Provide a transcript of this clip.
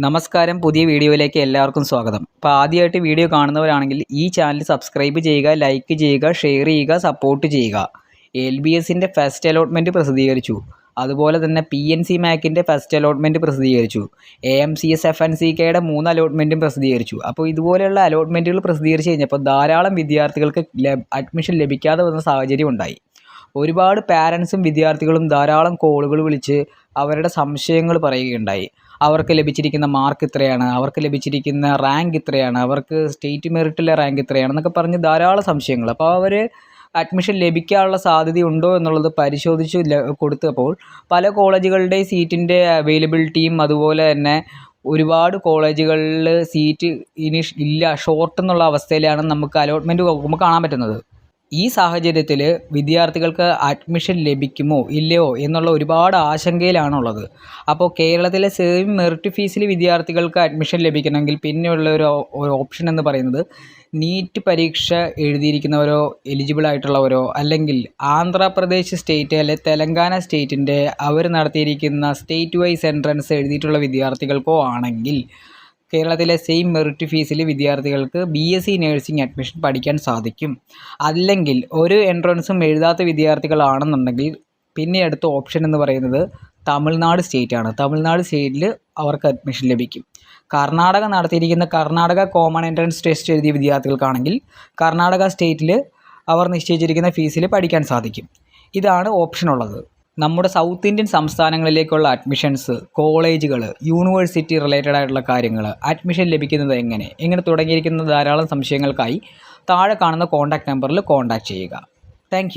നമസ്കാരം, പുതിയ വീഡിയോയിലേക്ക് എല്ലാവർക്കും സ്വാഗതം. അപ്പോൾ ആദ്യമായിട്ട് വീഡിയോ കാണുന്നവരാണെങ്കിൽ ഈ ചാനൽ സബ്സ്ക്രൈബ് ചെയ്യുക, ലൈക്ക് ചെയ്യുക, ഷെയർ ചെയ്യുക, സപ്പോർട്ട് ചെയ്യുക. LBSൻ്റെ ഫസ്റ്റ് അലോട്ട്മെൻറ്റ് പ്രസിദ്ധീകരിച്ചു. അതുപോലെ തന്നെ PNC മാക്കിൻ്റെ ഫസ്റ്റ് അലോട്ട്മെൻറ്റ് പ്രസിദ്ധീകരിച്ചു. AMCS FNCKയുടെ 3 അലോട്ട്മെൻറ്റും പ്രസിദ്ധീകരിച്ചു. അപ്പോൾ ഇതുപോലെയുള്ള അലോട്ട്മെൻറ്റുകൾ പ്രസിദ്ധീകരിച്ച് കഴിഞ്ഞപ്പോൾ ധാരാളം വിദ്യാർത്ഥികൾക്ക് അഡ്മിഷൻ ലഭിക്കാതെ വന്ന സാഹചര്യം ഉണ്ടായി. ഒരുപാട് പാരൻസും വിദ്യാർത്ഥികളും ധാരാളം കോളുകൾ വിളിച്ച് അവരുടെ സംശയങ്ങൾ പറയുകയുണ്ടായി. അവർക്ക് ലഭിച്ചിരിക്കുന്ന മാർക്ക് ഇത്രയാണ്, അവർക്ക് ലഭിച്ചിരിക്കുന്ന റാങ്ക് ഇത്രയാണ്, അവർക്ക് സ്റ്റേറ്റ് മെറിറ്റിലെ റാങ്ക് ഇത്രയാണെന്നൊക്കെ പറഞ്ഞ് ധാരാളം സംശയങ്ങൾ. അപ്പോൾ അവർ അഡ്മിഷൻ ലഭിക്കാനുള്ള സാധ്യതയുണ്ടോ എന്നുള്ളത് പരിശോധിച്ച് കൊടുത്തപ്പോൾ പല കോളേജുകളുടെ സീറ്റിൻ്റെ അവൈലബിലിറ്റിയും അതുപോലെ തന്നെ ഒരുപാട് കോളേജുകളിൽ സീറ്റ് ഇനി ഇല്ല, ഷോർട്ട് എന്നുള്ള അവസ്ഥയിലാണ് നമുക്ക് അലോട്ട്മെൻറ്റ് നോക്കുമ്പോൾ കാണാൻ പറ്റുന്നത്. ഈ സാഹചര്യത്തിൽ വിദ്യാർത്ഥികൾക്ക് അഡ്മിഷൻ ലഭിക്കുമോ ഇല്ലയോ എന്നുള്ള ഒരുപാട് ആശങ്കയിലാണുള്ളത്. അപ്പോൾ കേരളത്തിലെ സെയിം മെറിറ്റ് ഫീസിൽ വിദ്യാർത്ഥികൾക്ക് അഡ്മിഷൻ ലഭിക്കണമെങ്കിൽ പിന്നെയുള്ള ഒരു ഓപ്ഷൻ എന്ന് പറയുന്നത് നീറ്റ് പരീക്ഷ എഴുതിയിരിക്കുന്നവരോ എലിജിബിൾ ആയിട്ടുള്ളവരോ അല്ലെങ്കിൽ ആന്ധ്രാപ്രദേശ് സ്റ്റേറ്റ് അല്ലെങ്കിൽ തെലങ്കാന സ്റ്റേറ്റിൻ്റെ അവർ നടത്തിയിരിക്കുന്ന സ്റ്റേറ്റ് വൈസ് എൻട്രൻസ് എഴുതിയിട്ടുള്ള വിദ്യാർത്ഥികൾക്കോ ആണെങ്കിൽ കേരളത്തിലെ സെയിം മെറിറ്റ് ഫീസിൽ വിദ്യാർത്ഥികൾക്ക് BSc നഴ്സിംഗ് അഡ്മിഷൻ പഠിക്കാൻ സാധിക്കും. അല്ലെങ്കിൽ ഒരു എൻട്രൻസും എഴുതാത്ത വിദ്യാർത്ഥികളാണെന്നുണ്ടെങ്കിൽ പിന്നെ അടുത്ത ഓപ്ഷൻ എന്ന് പറയുന്നത് തമിഴ്നാട് സ്റ്റേറ്റാണ്. തമിഴ്നാട് സ്റ്റേറ്റിൽ അവർക്ക് അഡ്മിഷൻ ലഭിക്കും. കർണാടക നടത്തിയിരിക്കുന്ന കർണാടക കോമൺ എൻട്രൻസ് ടെസ്റ്റ് എഴുതിയ വിദ്യാർത്ഥികൾക്കാണെങ്കിൽ കർണാടക സ്റ്റേറ്റിൽ അവർ നിശ്ചയിച്ചിരിക്കുന്ന ഫീസിൽ പഠിക്കാൻ സാധിക്കും. ഇതാണ് ഓപ്ഷൻ ഉള്ളത്. നമ്മുടെ സൗത്ത് ഇന്ത്യൻ സംസ്ഥാനങ്ങളിലേക്കുള്ള അഡ്മിഷൻസ്, കോളേജുകൾ, യൂണിവേഴ്സിറ്റി റിലേറ്റഡ് ആയിട്ടുള്ള കാര്യങ്ങൾ, അഡ്മിഷൻ ലഭിക്കുന്നത് എങ്ങനെ തുടങ്ങിയിരിക്കുന്ന ധാരാളം സംശയങ്ങൾക്കായി താഴെ കാണുന്ന കോൺടാക്റ്റ് നമ്പറിൽ കോൺടാക്റ്റ് ചെയ്യുക. താങ്ക്